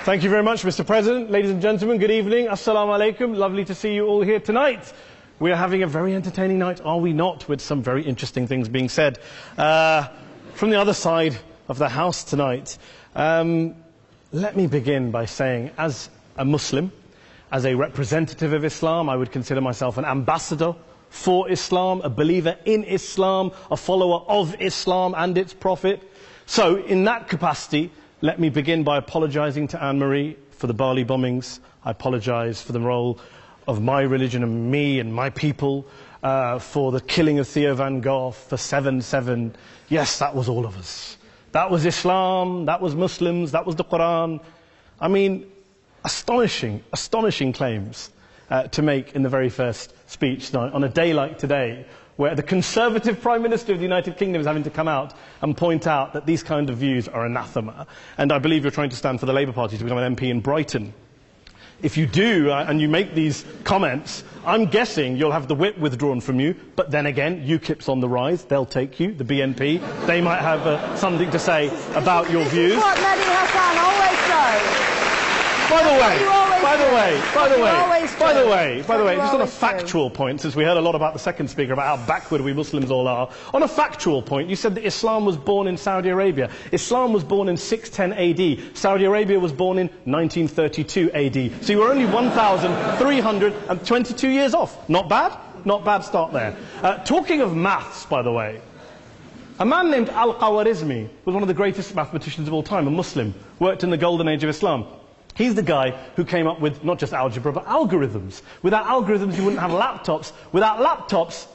Thank you very much, Mr. President. Ladies and gentlemen, good evening. Assalamu alaikum. Lovely to see you all here tonight. We are having a very entertaining night, are we not, with some very interesting things being said from the other side of the house tonight. Let me begin by saying, as a Muslim, as a representative of Islam, I would consider myself an ambassador for Islam, a believer in Islam, a follower of Islam and its Prophet. So, in that capacity, let me begin by apologizing to Anne-Marie for the Bali bombings. I apologize for the role of my religion and me and my people, for the killing of Theo van Gogh, for 7/7. Yes, that was all of us. That was Islam, that was Muslims, that was the Quran. I mean, astonishing claims to make in the very first speech tonight, on a day like today, where the Conservative Prime Minister of the United Kingdom is having to come out and point out that these kind of views are anathema. And I believe you're trying to stand for the Labour Party to become an MP in Brighton. If you do, and you make these comments, I'm guessing you'll have the whip withdrawn from you, but then again, UKIP's on the rise, they'll take you, the BNP, they might have something to say about your views. This is what Mehdi Hasan always does. By the way, just on a factual point, since we heard a lot about the second speaker, about how backward we Muslims all are, on a factual point, you said that Islam was born in Saudi Arabia. Islam was born in 610 AD. Saudi Arabia was born in 1932 AD. So you were only 1,322 years off. Not bad? Not bad start there. Talking of maths, by the way, a man named Al-Khawarizmi was one of the greatest mathematicians of all time, a Muslim, worked in the golden age of Islam. He's the guy who came up with not just algebra, but algorithms. Without algorithms, you wouldn't have laptops. Without laptops,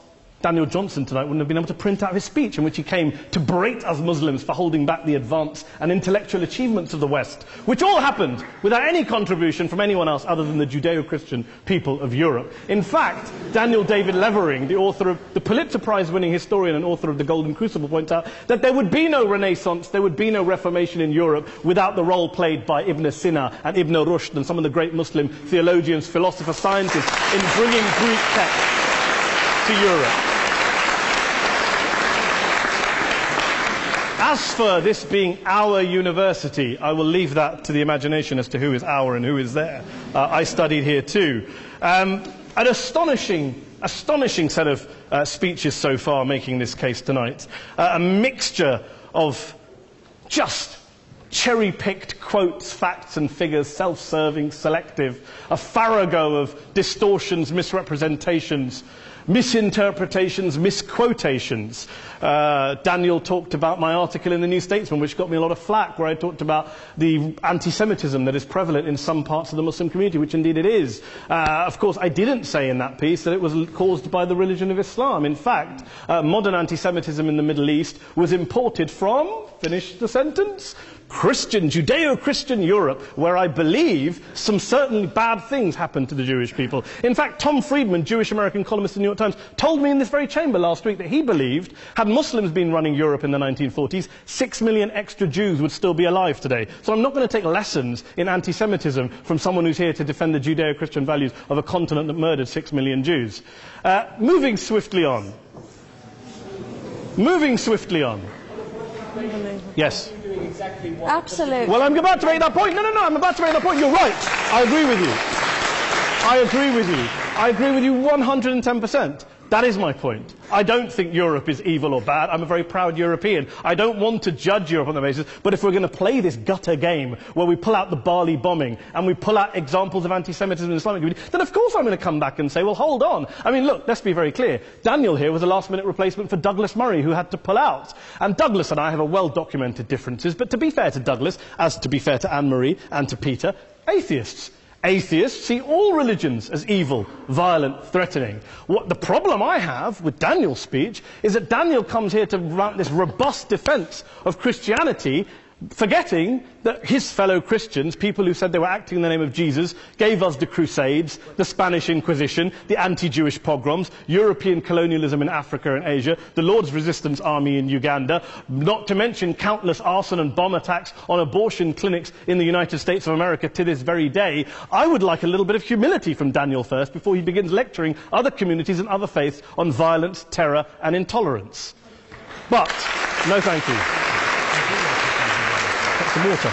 Daniel Johnson tonight wouldn't have been able to print out his speech in which he came to berate us Muslims for holding back the advance and intellectual achievements of the West, which all happened without any contribution from anyone else other than the Judeo-Christian people of Europe. In fact, Daniel David Levering, the author of the Pulitzer Prize-winning historian and author of The Golden Crucible, points out that there would be no Renaissance, there would be no Reformation in Europe without the role played by Ibn Sina and Ibn Rushd and some of the great Muslim theologians, philosophers, scientists in bringing Greek texts to Europe. As for this being our university, I will leave that to the imagination as to who is our and who is there. I studied here too. An astonishing set of speeches so far making this case tonight. A mixture of just cherry-picked quotes, facts and figures, self-serving, selective, a farrago of distortions, misrepresentations, misinterpretations, misquotations. Daniel talked about my article in the New Statesman, which got me a lot of flack, where I talked about the anti-Semitism that is prevalent in some parts of the Muslim community, which indeed it is. Of course, I didn't say in that piece that it was caused by the religion of Islam. In fact, modern anti-Semitism in the Middle East was imported from, finish the sentence, Judeo-Christian Europe, where I believe some certainly bad things happened to the Jewish people. In fact, Tom Friedman, Jewish-American columnist in the New York Times, told me in this very chamber last week that he believed, had Muslims been running Europe in the 1940s, 6 million extra Jews would still be alive today. So I'm not going to take lessons in anti-Semitism from someone who's here to defend the Judeo-Christian values of a continent that murdered 6 million Jews. Moving swiftly on. Yes. Absolutely. Well, I'm about to make that point. No, I'm about to make that point. You're right. I agree with you 110%. That is my point. I don't think Europe is evil or bad. I'm a very proud European. I don't want to judge Europe on that basis, but if we're going to play this gutter game where we pull out the Bali bombing and we pull out examples of anti-Semitism in the Islamic community, then of course I'm going to come back and say, well, hold on. I mean, look, let's be very clear. Daniel here was a last-minute replacement for Douglas Murray, who had to pull out. And Douglas and I have a well-documented differences, but to be fair to Douglas, as to be fair to Anne-Marie and to Peter, atheists. Atheists see all religions as evil, violent, threatening. What the problem I have with Daniel's speech is that Daniel comes here to run this robust defense of Christianity, forgetting that his fellow Christians, people who said they were acting in the name of Jesus, gave us the Crusades, the Spanish Inquisition, the anti-Jewish pogroms, European colonialism in Africa and Asia, the Lord's Resistance Army in Uganda, not to mention countless arson and bomb attacks on abortion clinics in the United States of America to this very day. I would like a little bit of humility from Daniel first before he begins lecturing other communities and other faiths on violence, terror and intolerance. But, no thank you. Some water.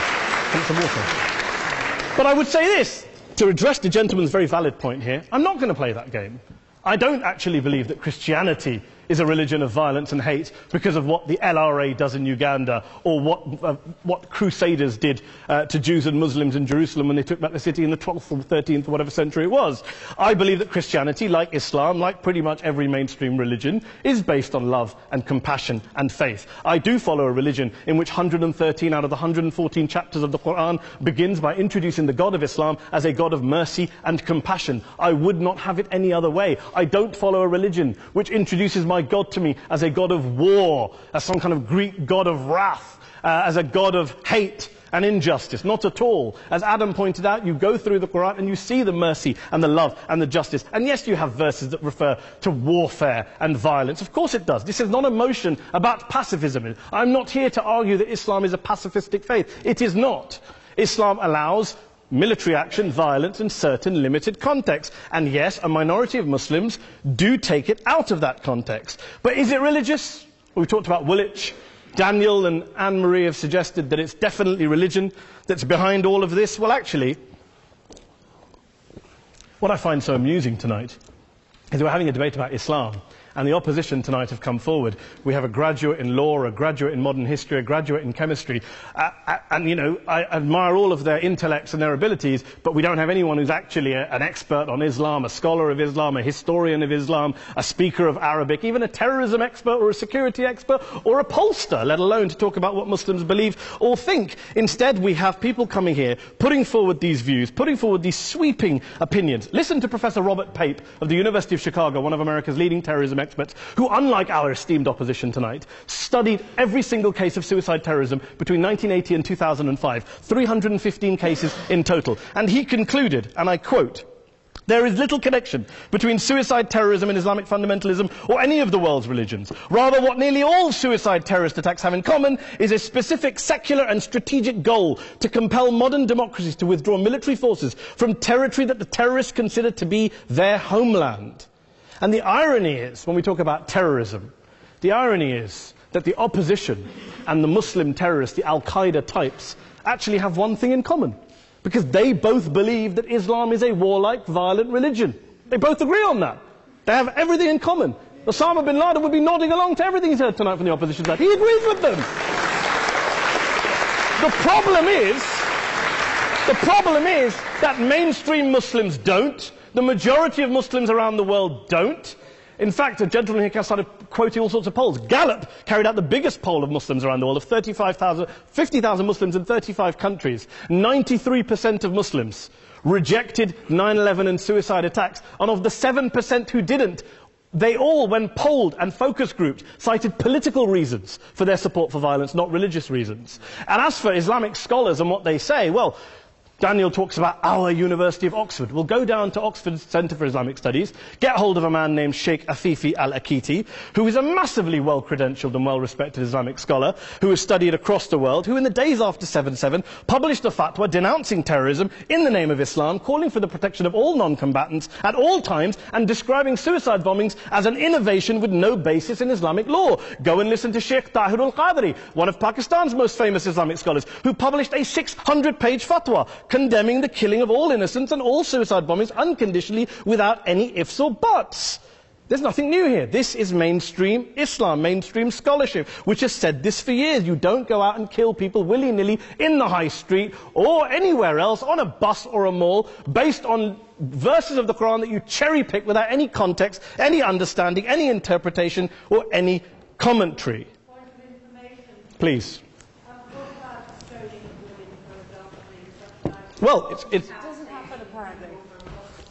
But I would say this, to address the gentleman's very valid point here, I'm not going to play that game. I don't actually believe that Christianity is a religion of violence and hate because of what the LRA does in Uganda or what Crusaders did to Jews and Muslims in Jerusalem when they took back the city in the 12th or 13th or whatever century it was. I believe that Christianity, like Islam, like pretty much every mainstream religion, is based on love and compassion and faith. I do follow a religion in which 113 out of the 114 chapters of the Quran begins by introducing the God of Islam as a God of mercy and compassion. I would not have it any other way. I don't follow a religion which introduces my God to me as a God of war, as some kind of Greek God of wrath, as a God of hate and injustice. Not at all. As Adam pointed out, you go through the Quran and you see the mercy and the love and the justice. And yes, you have verses that refer to warfare and violence. Of course it does. This is not a motion about pacifism. I'm not here to argue that Islam is a pacifistic faith. It is not. Islam allows military action, violence in certain limited contexts. And yes, a minority of Muslims do take it out of that context. But is it religious? We talked about Woolwich. Daniel and Anne-Marie have suggested that it's definitely religion that's behind all of this. Well, actually, what I find so amusing tonight is we're having a debate about Islam. And the opposition tonight have come forward. We have a graduate in law, a graduate in modern history, a graduate in chemistry. And, you know, I admire all of their intellects and their abilities, but we don't have anyone who's actually an expert on Islam, a scholar of Islam, a historian of Islam, a speaker of Arabic, even a terrorism expert or a security expert or a pollster, let alone to talk about what Muslims believe or think. Instead, we have people coming here, putting forward these views, putting forward these sweeping opinions. Listen to Professor Robert Pape of the University of Chicago, one of America's leading terrorism experts, who, unlike our esteemed opposition tonight, studied every single case of suicide terrorism between 1980 and 2005, 315 cases in total. And he concluded, and I quote, "There is little connection between suicide terrorism and Islamic fundamentalism or any of the world's religions. Rather, what nearly all suicide terrorist attacks have in common is a specific secular and strategic goal to compel modern democracies to withdraw military forces from territory that the terrorists consider to be their homeland." And the irony is, when we talk about terrorism, the irony is that the opposition and the Muslim terrorists, the Al-Qaeda types, actually have one thing in common. Because they both believe that Islam is a warlike, violent religion. They both agree on that. They have everything in common. Osama bin Laden would be nodding along to everything he's heard tonight from the opposition side. He agrees with them. The problem is that mainstream Muslims don't. The majority of Muslims around the world don't. In fact, a gentleman here started quoting all sorts of polls. Gallup carried out the biggest poll of Muslims around the world, of 50,000 Muslims in 35 countries. 93% of Muslims rejected 9/11 and suicide attacks. And of the 7% who didn't, they all, when polled and focus grouped, cited political reasons for their support for violence, not religious reasons. And as for Islamic scholars and what they say, well, Daniel talks about our University of Oxford. We'll go down to Oxford's Centre for Islamic Studies, get hold of a man named Sheikh Afifi al-Akiti, who is a massively well-credentialed and well-respected Islamic scholar, who has studied across the world, who in the days after 7/7 published a fatwa denouncing terrorism in the name of Islam, calling for the protection of all non-combatants at all times, and describing suicide bombings as an innovation with no basis in Islamic law. Go and listen to Sheikh Tahir al-Qadri, one of Pakistan's most famous Islamic scholars, who published a 600-page fatwa condemning the killing of all innocents and all suicide bombings unconditionally without any ifs or buts. There's nothing new here. This is mainstream Islam, mainstream scholarship, which has said this for years. You don't go out and kill people willy-nilly in the high street or anywhere else, on a bus or a mall, based on verses of the Quran that you cherry-pick without any context, any understanding, any interpretation, or any commentary. Point of information. Please. Well, it doesn't happen, apparently.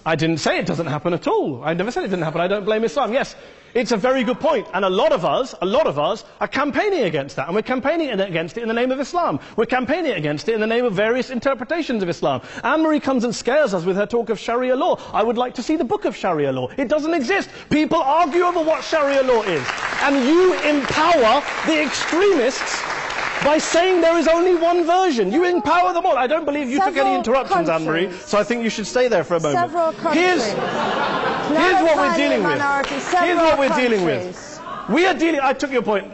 I didn't say it doesn't happen at all. I never said it didn't happen. I don't blame Islam. Yes, it's a very good point. And a lot of us are campaigning against that. And we're campaigning against it in the name of Islam. We're campaigning against it in the name of various interpretations of Islam. Anne-Marie comes and scares us with her talk of Sharia law. I would like to see the book of Sharia law. It doesn't exist. People argue over what Sharia law is. And you empower the extremists by saying there is only one version. You empower them all. I don't believe you took any interruptions, Anne-Marie, so I think you should stay there for a moment. Here's what we're dealing with. Here's what we're dealing with. We are dealing, I took your point.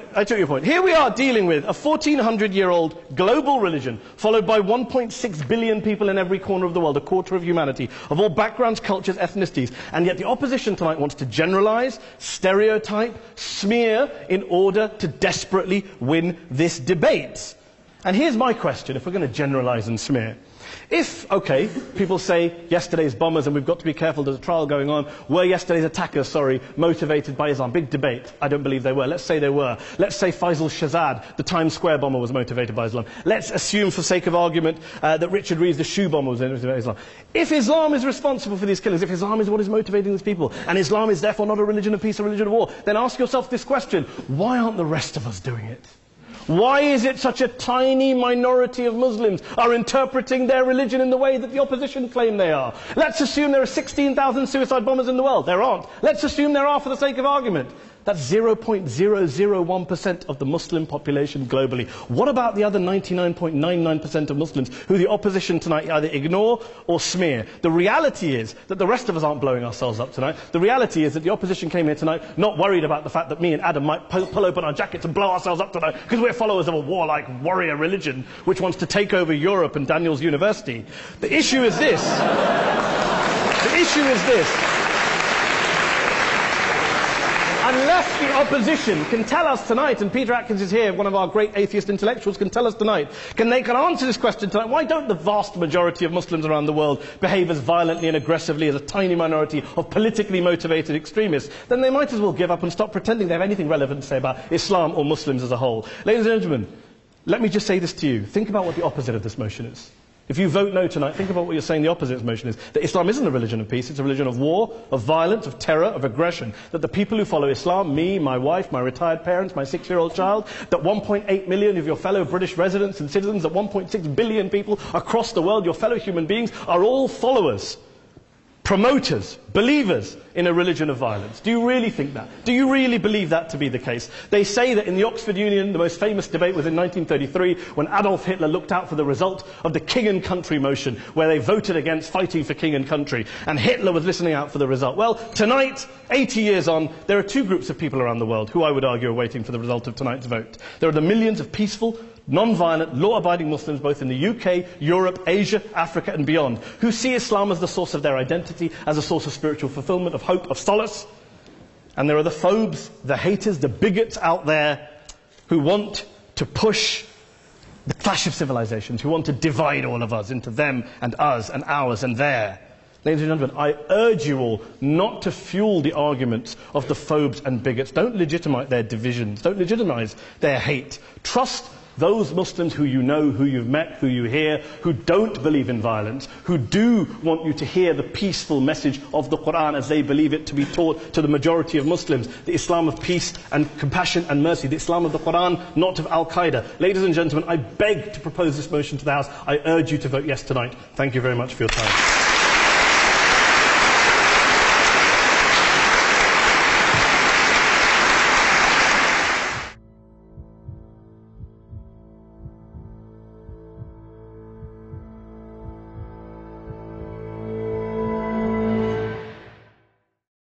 Here we are dealing with a 1400-year-old global religion, followed by 1.6 billion people in every corner of the world, a quarter of humanity, of all backgrounds, cultures, ethnicities. And yet the opposition tonight wants to generalize, stereotype, smear in order to desperately win this debate. And here's my question, if we're going to generalize and smear. If, okay, people say yesterday's bombers, and we've got to be careful, there's a trial going on, were yesterday's attackers, motivated by Islam? Big debate. I don't believe they were. Let's say they were. Let's say Faisal Shahzad, the Times Square bomber, was motivated by Islam. Let's assume, for sake of argument, that Richard Reeves, the shoe bomber, was motivated by Islam. If Islam is responsible for these killings, if Islam is what is motivating these people, and Islam is therefore not a religion of peace, a religion of war, then ask yourself this question: why aren't the rest of us doing it? Why is it such a tiny minority of Muslims are interpreting their religion in the way that the opposition claim they are? Let's assume there are 16,000 suicide bombers in the world. There aren't. Let's assume there are for the sake of argument. That's 0.001% of the Muslim population globally. What about the other 99.99% of Muslims who the opposition tonight either ignore or smear? The reality is that the rest of us aren't blowing ourselves up tonight. The reality is that the opposition came here tonight not worried about the fact that me and Adam might pull open our jackets and blow ourselves up tonight because we're followers of a warlike warrior religion which wants to take over Europe and Daniel's university. The issue is this. The issue is this. Unless the opposition can tell us tonight, and Peter Atkins is here, one of our great atheist intellectuals, can tell us tonight, can answer this question tonight: why don't the vast majority of Muslims around the world behave as violently and aggressively as a tiny minority of politically motivated extremists? Then they might as well give up and stop pretending they have anything relevant to say about Islam or Muslims as a whole. Ladies and gentlemen, let me just say this to you. Think about what the opposite of this motion is. If you vote no tonight, think about what you're saying the opposite of this motion is. That Islam isn't a religion of peace, it's a religion of war, of violence, of terror, of aggression. That the people who follow Islam, me, my wife, my retired parents, my 6-year-old child, that 1.8 million of your fellow British residents and citizens, that 1.6 billion people across the world, your fellow human beings, are all followers, promoters, believers in a religion of violence. Do you really think that? Do you really believe that to be the case? They say that in the Oxford Union, the most famous debate was in 1933, when Adolf Hitler looked out for the result of the King and Country motion, where they voted against fighting for King and Country, and Hitler was listening out for the result. Well, tonight, 80 years on, there are two groups of people around the world who I would argue are waiting for the result of tonight's vote. There are the millions of peaceful, non-violent, law-abiding Muslims both in the UK, Europe, Asia, Africa and beyond, who see Islam as the source of their identity, as a source of spiritual fulfillment, of hope, of solace. And there are the phobes, the haters, the bigots out there who want to push the clash of civilizations, who want to divide all of us into them and us and ours and their. Ladies and gentlemen, I urge you all not to fuel the arguments of the phobes and bigots. Don't legitimize their divisions. Don't legitimize their hate. Trust those Muslims who you know, who you've met, who you hear, who don't believe in violence, who do want you to hear the peaceful message of the Quran as they believe it to be taught to the majority of Muslims, the Islam of peace and compassion and mercy, the Islam of the Quran, not of Al-Qaeda. Ladies and gentlemen, I beg to propose this motion to the House. I urge you to vote yes tonight. Thank you very much for your time.